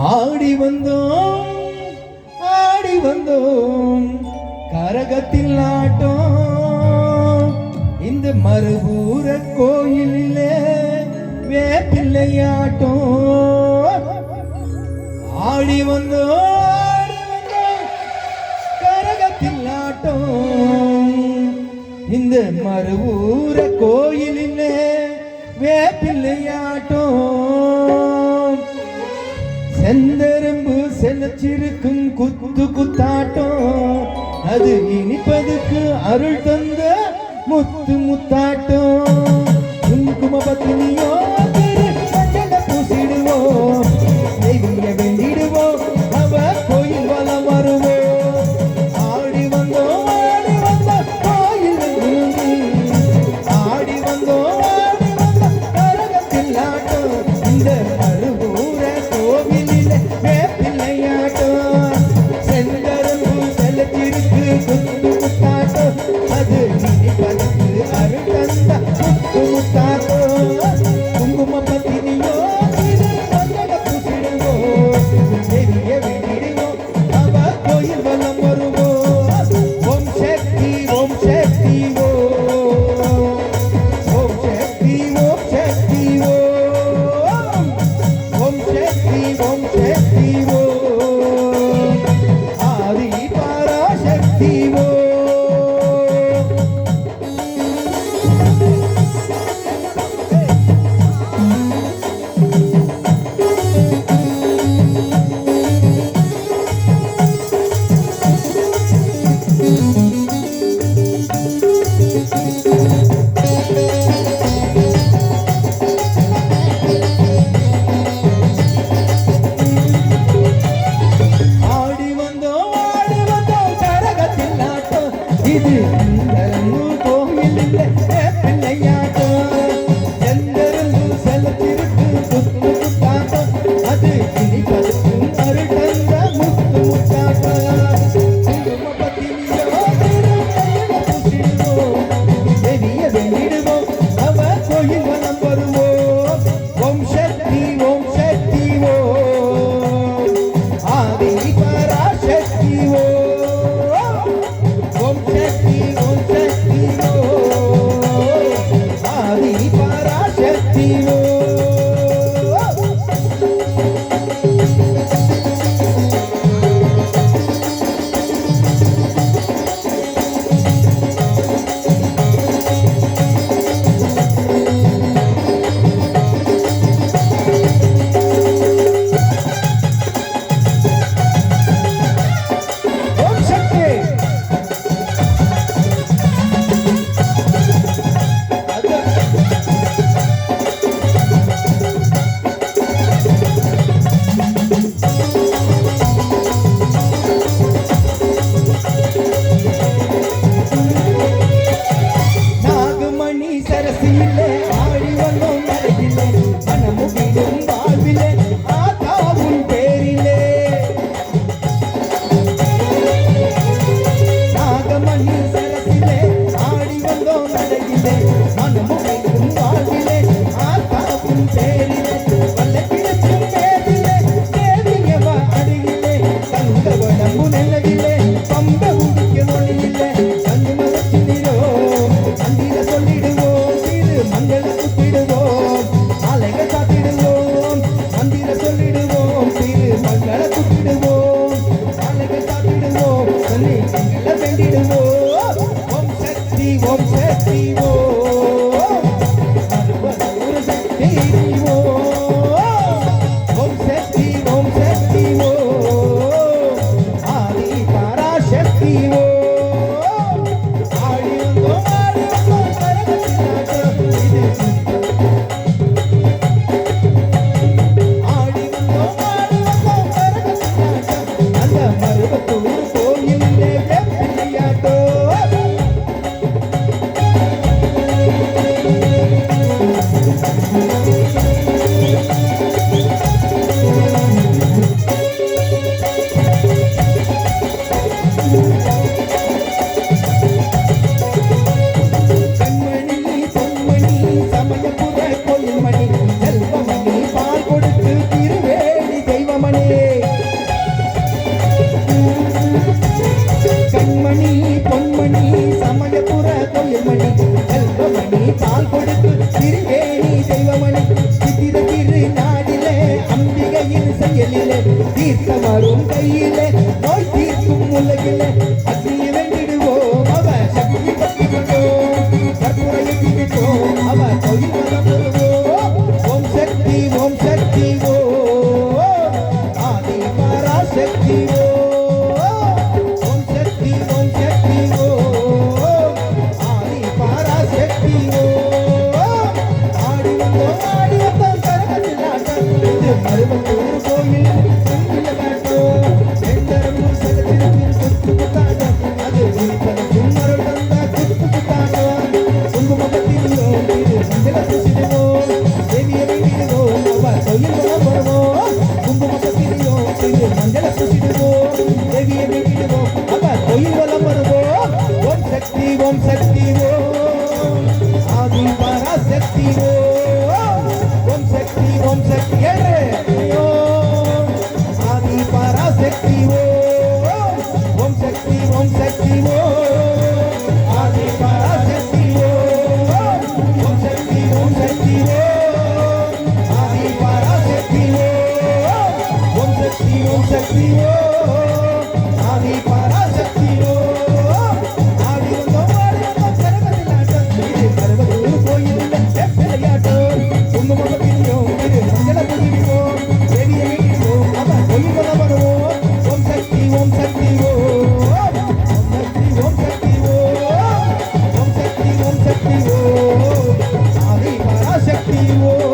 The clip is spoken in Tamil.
ஆடி வந்தோம் ஆடி வந்தோம் கரகத்தில் ஆட்டம் இந்த மறுபூர கோயிலிலே வேப்பிள்ளையாட்டம் ஆடி வந்தோம் கரகத்தில் ஆட்டம் இந்த மறுபூர கோயிலிலே வேப்பிள்ளையாட்டம் செந்தரும்பு செல்லச்சிருக்கும் குத்து குத்தாட்டம் அது இனிப்பதுக்கு அருள் தந்த முத்து முத்தாட்டம் குங்கும பத்தினியோ பூசிடுவோம் தெய்வீக வெண்டிடுவோம் அவ கோயில் வளம் வருவோம் ஆடி வந்தோம் கோயில் ஆடி வந்தோம் கரகத்தில் ஆட்டம் இந்த மறுபூர கோவிலில் வேப்பிள்ளையாட்டம் செந்தரும்பு செல்லத்திற்கு குத்து முத்தாட்டம் அது இனிப்பதற்கு அருள் தந்த முத்து முத்தாட்டம் குங்கும பத்தினியோ பூசிடுவோம் தெரிய வேண்டிடுவோம் அவ கோயில் வளம் வருவோம் ஓம் சக்தி ஓம் சக்தி ஓம் சக்தி ஓம் சக்தி ஓம் சக்தி ஓம் சக்தி ஆதி பராசக்தி ஆடி வந்தோம் கரகத்தில் ஆட்டம் இது செந்தரும்பு கோயில் இல்லை பிள்ளையாட்டம் செந்தரும்பு செல்லத்திற்கு குத்து குத்தாட்டம் அது இனிப்பதற்கும் அருள் தந்த முத்து முத்தாட்டம் குங்கும பத்தினியோ பூசிடுவோம் தெரிய வேண்டிடுவோம் அவ கோயில் வளம் வருவோம் ஓம் சக்தி ஓம் சக்தி ஆதி பராசக்தி ஓம் சக்தி ஆதி பராசக்தி ஓம் சக்தி நாகமணி சரசியிலே ஆடி வந்தோம் மரத்திலே மனமுகிடும் வாழ்விலே ஆதாவும் பேரிலே நாகமணி சரசிலே ஆடி வந்தோம் மரத்திலே மனமுகிடும் வாழ்விலே ஆதாவும் பேரிலே வல்லக்கிழக்கும் பேரிலே தேவியவ அருகிலே தங்க வடம்பு நெல்லவிலே பம்ப உடிக்க மொழியிலே கண்ணு மதத்தினிரோம் மந்திர சொல்லிடுவோம் திரு மங்கள குத்திடுவோம் மாலைகள் சாத்திடுவோம் மந்திர சொல்லிடுவோம் திரு மங்கள குத்திடுவோம் மாலைகள் சாத்திடுவோம் சொல்லி மங்கள வேண்டிடுவோம் ஓம் சக்தி ஓம் சக்தி சர்வதூர சக்தி ஓம் சக்தி ஆதி பராசக்தி ஆடி வந்தோம் கரகத்தில் ஆட்டம் இது ஆடி வந்தோம் கரகத்தில் ஆட்டம் அந்த மருவத்தூர் கோயிலிலே வேப்பிள்ளையாட்டம் கோயில்மணி செல்வமணி பால் கொடுத்து திருவேணி தெய்வமணி சித்திர திரு நாடிலே அம்பிகையின் செயலிலே தீர்த்தம் வரும் கையிலே நோய் தீர்க்கும் உலகிலே அக்னியை வென்றிடுவோம் அவ சக்தி பக்தி கொண்டோம் கற்புரையை தீர்த்தோம் அவ கோயில் மனம் வருவோம் ஓம் சக்தி ஓம் சக்தி ஓம் ஆதி பராசக்தி ஓம் சக்தி ஓம் சக்தி ஓம் ஆதி பராசக்தி ஓம் ஆடி வந்தோம் கரகத்தில் ஆட்டம் இது மருவத்தூர் கோயில் செந்தில காட்டும் செந்தரம்பூர் சகத்திரத்தில் குத்து குத்தாட்டம் அது உள்பலக்கும் மருள் தந்த குத்து குத்தாட்டம் குங்குமப்பத்திரியோம் இது மஞ்சள பூசிடுவோம் தேவியை வேண்டிடுவோம் அவ கோயில் வளம் வருவோம் குங்குமப்பத்திரியோம் இது மஞ்சள பூசிடுவோம் தேவியை வேண்டிடுவோம் அவ கோயில் வளம் வருவோம் ஓம் சக்தி ஓம் சக்தி ஓம் ஆதி பராசக்தி ஓம் சக்தி ஓம் சக்தி ஓம் ஆதி பராசக்தி ஓம் சக்தி ஓம் சக்தி ஓம் ஆதி பராசக்தி ஓம் சக்தி ஓம் சக்தி ஓம் ஆதி பராசக்தி ஓம் சக்தி ஓம் சக்தி ஓம் ஆதி பராசக்தி ஆடி வந்தோம் கரகத்தில் ஆட்டம் இது கருவத்தூர் கோயில் விளையாட்டம் குங்குமப்பத்திரியோம் இது மஞ்சள பூசிடுவோம் தேவியை வேண்டிடுவோம் அவ கோயில் வளம் வருவோம் ஓம் சக்தி ஓம் சக்தி ஓம் சக்தி ஓம் சக்தி ஓம் சக்தி ஓம் ஆதி பராசக்தி ஓம்